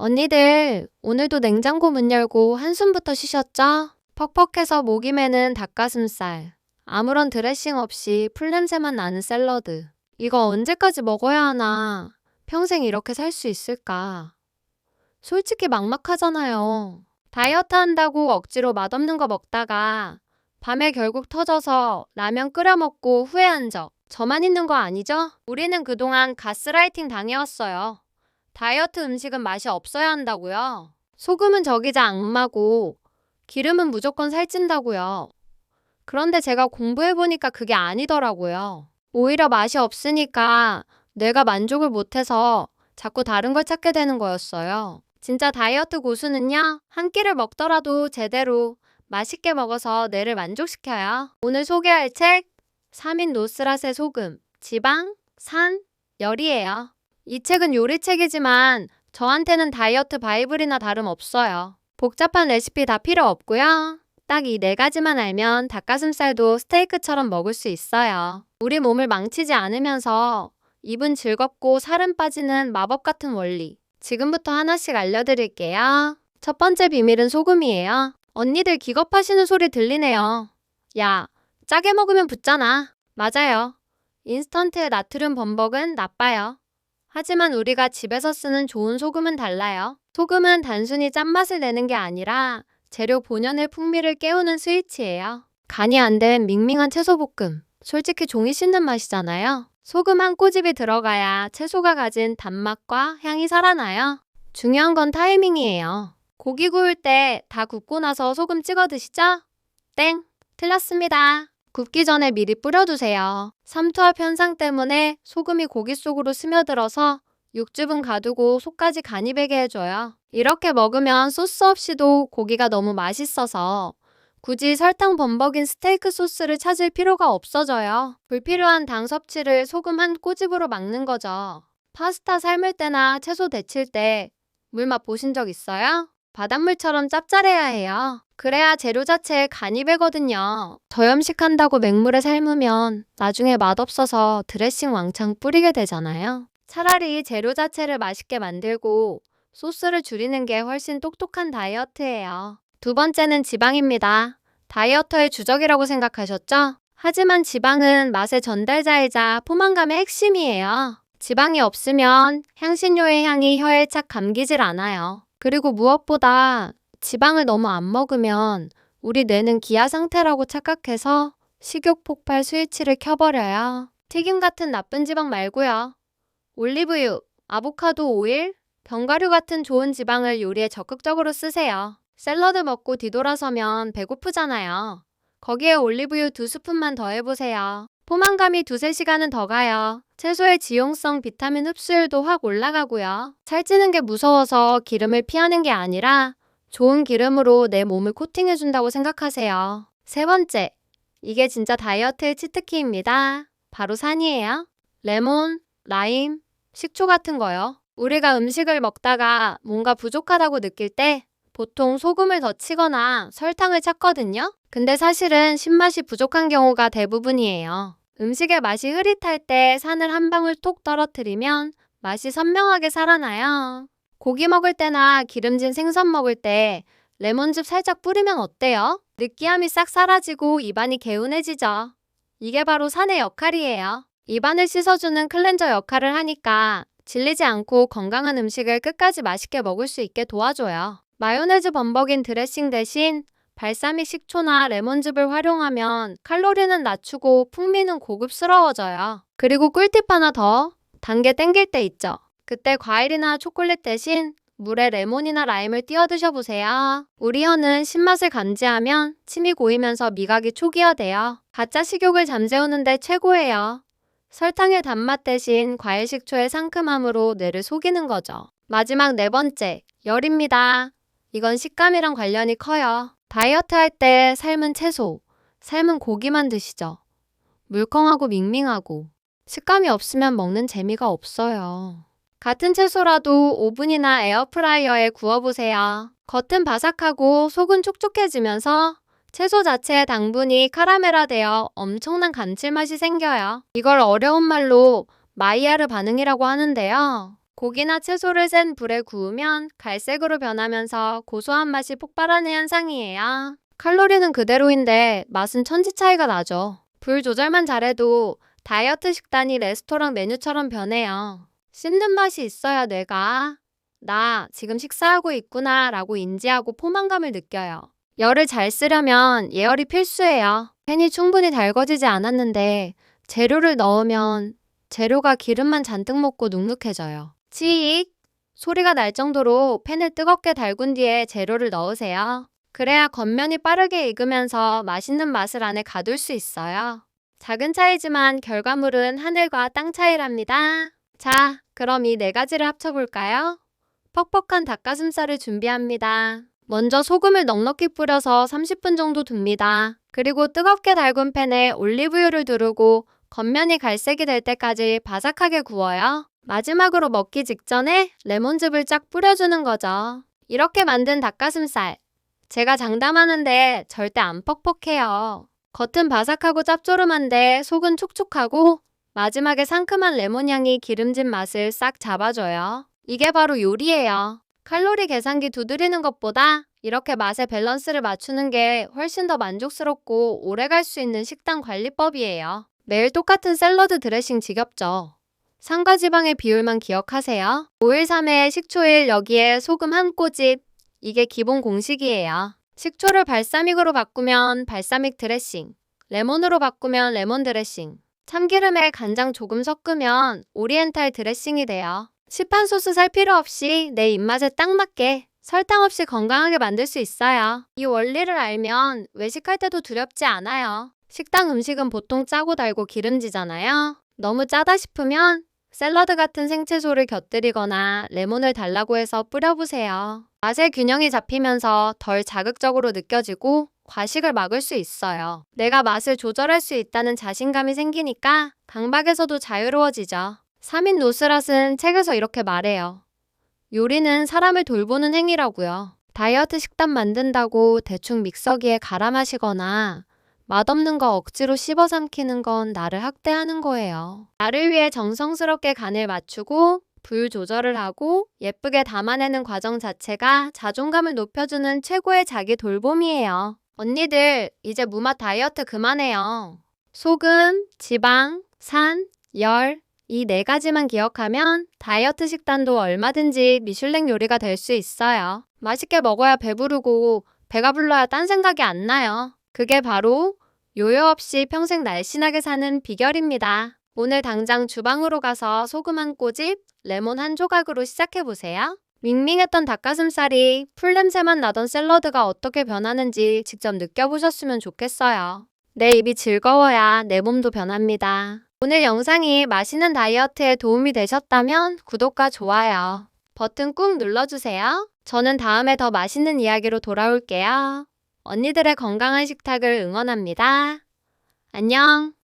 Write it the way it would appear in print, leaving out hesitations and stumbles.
언니들, 오늘도 냉장고 문 열고 한숨부터 쉬셨죠? 퍽퍽해서 목이 메는 닭가슴살. 아무런 드레싱 없이 풀냄새만 나는 샐러드. 이거 언제까지 먹어야 하나? 평생 이렇게 살 수 있을까? 솔직히 막막하잖아요. 다이어트 한다고 억지로 맛없는 거 먹다가 밤에 결국 터져서 라면 끓여 먹고 후회한 적 저만 있는 거 아니죠? 우리는 그동안 가스라이팅 당해왔어요. 다이어트 음식은 맛이 없어야 한다고요. 소금은 적이자 악마고 기름은 무조건 살찐다고요. 그런데 제가 공부해보니까 그게 아니더라고요. 오히려 맛이 없으니까 뇌가 만족을 못해서 자꾸 다른 걸 찾게 되는 거였어요. 진짜 다이어트 고수는요, 한 끼를 먹더라도 제대로 맛있게 먹어서 뇌를 만족시켜요. 오늘 소개할 책 3인 노스라세 소금, 지방, 산, 열이에요. 이 책은 요리책이지만 저한테는 다이어트 바이블이나 다름없어요. 복잡한 레시피 다 필요 없고요. 딱 이 네 가지만 알면 닭가슴살도 스테이크처럼 먹을 수 있어요. 우리 몸을 망치지 않으면서 입은 즐겁고 살은 빠지는 마법 같은 원리. 지금부터 하나씩 알려드릴게요. 첫 번째 비밀은 소금이에요. 언니들 기겁하시는 소리 들리네요. 야, 짜게 먹으면 붓잖아. 맞아요. 인스턴트 나트륨 범벅은 나빠요. 하지만 우리가 집에서 쓰는 좋은 소금은 달라요. 소금은 단순히 짠맛을 내는 게 아니라 재료 본연의 풍미를 깨우는 스위치예요. 간이 안 된 밍밍한 채소볶음. 솔직히 종이 씹는 맛이잖아요. 소금 한 꼬집이 들어가야 채소가 가진 단맛과 향이 살아나요. 중요한 건 타이밍이에요. 고기 구울 때 다 굽고 나서 소금 찍어 드시죠? 땡! 틀렸습니다. 굽기 전에 미리 뿌려두세요. 삼투압 현상 때문에 소금이 고기 속으로 스며들어서 육즙은 가두고 속까지 간이 배게 해줘요. 이렇게 먹으면 소스 없이도 고기가 너무 맛있어서 굳이 설탕 범벅인 스테이크 소스를 찾을 필요가 없어져요. 불필요한 당 섭취를 소금 한 꼬집으로 막는 거죠. 파스타 삶을 때나 채소 데칠 때 물 맛 보신 적 있어요? 바닷물처럼 짭짤해야 해요. 그래야 재료 자체에 간이 배거든요. 저염식한다고 맹물에 삶으면 나중에 맛없어서 드레싱 왕창 뿌리게 되잖아요. 차라리 재료 자체를 맛있게 만들고 소스를 줄이는 게 훨씬 똑똑한 다이어트예요. 두 번째는 지방입니다. 다이어터의 주적이라고 생각하셨죠? 하지만 지방은 맛의 전달자이자 포만감의 핵심이에요. 지방이 없으면 향신료의 향이 혀에 착 감기질 않아요. 그리고 무엇보다 지방을 너무 안 먹으면 우리 뇌는 기아 상태라고 착각해서 식욕 폭발 스위치를 켜버려요. 튀김 같은 나쁜 지방 말고요. 올리브유, 아보카도 오일, 견과류 같은 좋은 지방을 요리에 적극적으로 쓰세요. 샐러드 먹고 뒤돌아서면 배고프잖아요. 거기에 올리브유 2스푼만 더 해보세요. 포만감이 2~3시간은 더 가요. 채소의 지용성 비타민 흡수율도 확 올라가고요. 살찌는 게 무서워서 기름을 피하는 게 아니라 좋은 기름으로 내 몸을 코팅해준다고 생각하세요. 세 번째, 이게 진짜 다이어트의 치트키입니다. 바로 산이에요. 레몬, 라임, 식초 같은 거요. 우리가 음식을 먹다가 뭔가 부족하다고 느낄 때 보통 소금을 더 치거나 설탕을 찾거든요. 근데 사실은 신맛이 부족한 경우가 대부분이에요. 음식의 맛이 흐릿할 때 산을 한 방울 톡 떨어뜨리면 맛이 선명하게 살아나요. 고기 먹을 때나 기름진 생선 먹을 때 레몬즙 살짝 뿌리면 어때요? 느끼함이 싹 사라지고 입안이 개운해지죠. 이게 바로 산의 역할이에요. 입안을 씻어주는 클렌저 역할을 하니까 질리지 않고 건강한 음식을 끝까지 맛있게 먹을 수 있게 도와줘요. 마요네즈 범벅인 드레싱 대신 발사믹 식초나 레몬즙을 활용하면 칼로리는 낮추고 풍미는 고급스러워져요. 그리고 꿀팁 하나 더, 단 게 땡길 때 있죠. 그때 과일이나 초콜릿 대신 물에 레몬이나 라임을 띄워 드셔보세요. 우리 혀는 신맛을 감지하면 침이 고이면서 미각이 초기화돼요. 가짜 식욕을 잠재우는데 최고예요. 설탕의 단맛 대신 과일 식초의 상큼함으로 뇌를 속이는 거죠. 마지막 네 번째, 열입니다. 이건 식감이랑 관련이 커요. 다이어트 할 때 삶은 채소, 삶은 고기만 드시죠. 물컹하고 밍밍하고 식감이 없으면 먹는 재미가 없어요. 같은 채소라도 오븐이나 에어프라이어에 구워보세요. 겉은 바삭하고 속은 촉촉해지면서 채소 자체의 당분이 카라멜화되어 엄청난 감칠맛이 생겨요. 이걸 어려운 말로 마이야르 반응이라고 하는데요. 고기나 채소를 센 불에 구우면 갈색으로 변하면서 고소한 맛이 폭발하는 현상이에요. 칼로리는 그대로인데 맛은 천지 차이가 나죠. 불 조절만 잘해도 다이어트 식단이 레스토랑 메뉴처럼 변해요. 씹는 맛이 있어야 뇌가 나 지금 식사하고 있구나 라고 인지하고 포만감을 느껴요. 열을 잘 쓰려면 예열이 필수예요. 팬이 충분히 달궈지지 않았는데 재료를 넣으면 재료가 기름만 잔뜩 먹고 눅눅해져요. 치익! 소리가 날 정도로 팬을 뜨겁게 달군 뒤에 재료를 넣으세요. 그래야 겉면이 빠르게 익으면서 맛있는 맛을 안에 가둘 수 있어요. 작은 차이지만 결과물은 하늘과 땅 차이랍니다. 자, 그럼 이 4가지를 합쳐볼까요? 퍽퍽한 닭가슴살을 준비합니다. 먼저 소금을 넉넉히 뿌려서 30분 정도 둡니다. 그리고 뜨겁게 달군 팬에 올리브유를 두르고 겉면이 갈색이 될 때까지 바삭하게 구워요. 마지막으로 먹기 직전에 레몬즙을 쫙 뿌려주는 거죠. 이렇게 만든 닭가슴살. 제가 장담하는데 절대 안 퍽퍽해요. 겉은 바삭하고 짭조름한데 속은 촉촉하고 마지막에 상큼한 레몬향이 기름진 맛을 싹 잡아줘요. 이게 바로 요리예요. 칼로리 계산기 두드리는 것보다 이렇게 맛의 밸런스를 맞추는 게 훨씬 더 만족스럽고 오래갈 수 있는 식단 관리법이에요. 매일 똑같은 샐러드 드레싱 지겹죠? 상가지방의 비율만 기억하세요. 5일3회 식초일 여기에 소금 한 꼬집. 이게 기본 공식이에요. 식초를 발사믹으로 바꾸면 발사믹 드레싱, 레몬으로 바꾸면 레몬 드레싱, 참기름에 간장 조금 섞으면 오리엔탈 드레싱이 돼요. 시판 소스 살 필요 없이 내 입맛에 딱 맞게 설탕 없이 건강하게 만들 수 있어요. 이 원리를 알면 외식할 때도 두렵지 않아요. 식당 음식은 보통 짜고 달고 기름지잖아요. 너무 짜다 싶으면 샐러드 같은 생채소를 곁들이거나 레몬을 달라고 해서 뿌려보세요. 맛의 균형이 잡히면서 덜 자극적으로 느껴지고 과식을 막을 수 있어요. 내가 맛을 조절할 수 있다는 자신감이 생기니까 강박에서도 자유로워지죠. 3인 노스랏은 책에서 이렇게 말해요. 요리는 사람을 돌보는 행위라고요. 다이어트 식단 만든다고 대충 믹서기에 갈아 마시거나 맛없는 거 억지로 씹어 삼키는 건 나를 학대하는 거예요. 나를 위해 정성스럽게 간을 맞추고 불 조절을 하고 예쁘게 담아내는 과정 자체가 자존감을 높여주는 최고의 자기 돌봄이에요. 언니들, 이제 무맛 다이어트 그만해요. 소금, 지방, 산, 열, 이 4가지만 기억하면 다이어트 식단도 얼마든지 미슐랭 요리가 될 수 있어요. 맛있게 먹어야 배부르고 배가 불러야 딴 생각이 안 나요. 그게 바로 요요 없이 평생 날씬하게 사는 비결입니다. 오늘 당장 주방으로 가서 소금 한 꼬집, 레몬 한 조각으로 시작해보세요. 밍밍했던 닭가슴살이 풀냄새만 나던 샐러드가 어떻게 변하는지 직접 느껴보셨으면 좋겠어요. 내 입이 즐거워야 내 몸도 변합니다. 오늘 영상이 맛있는 다이어트에 도움이 되셨다면 구독과 좋아요 버튼 꾹 눌러주세요. 저는 다음에 더 맛있는 이야기로 돌아올게요. 언니들의 건강한 식탁을 응원합니다. 안녕.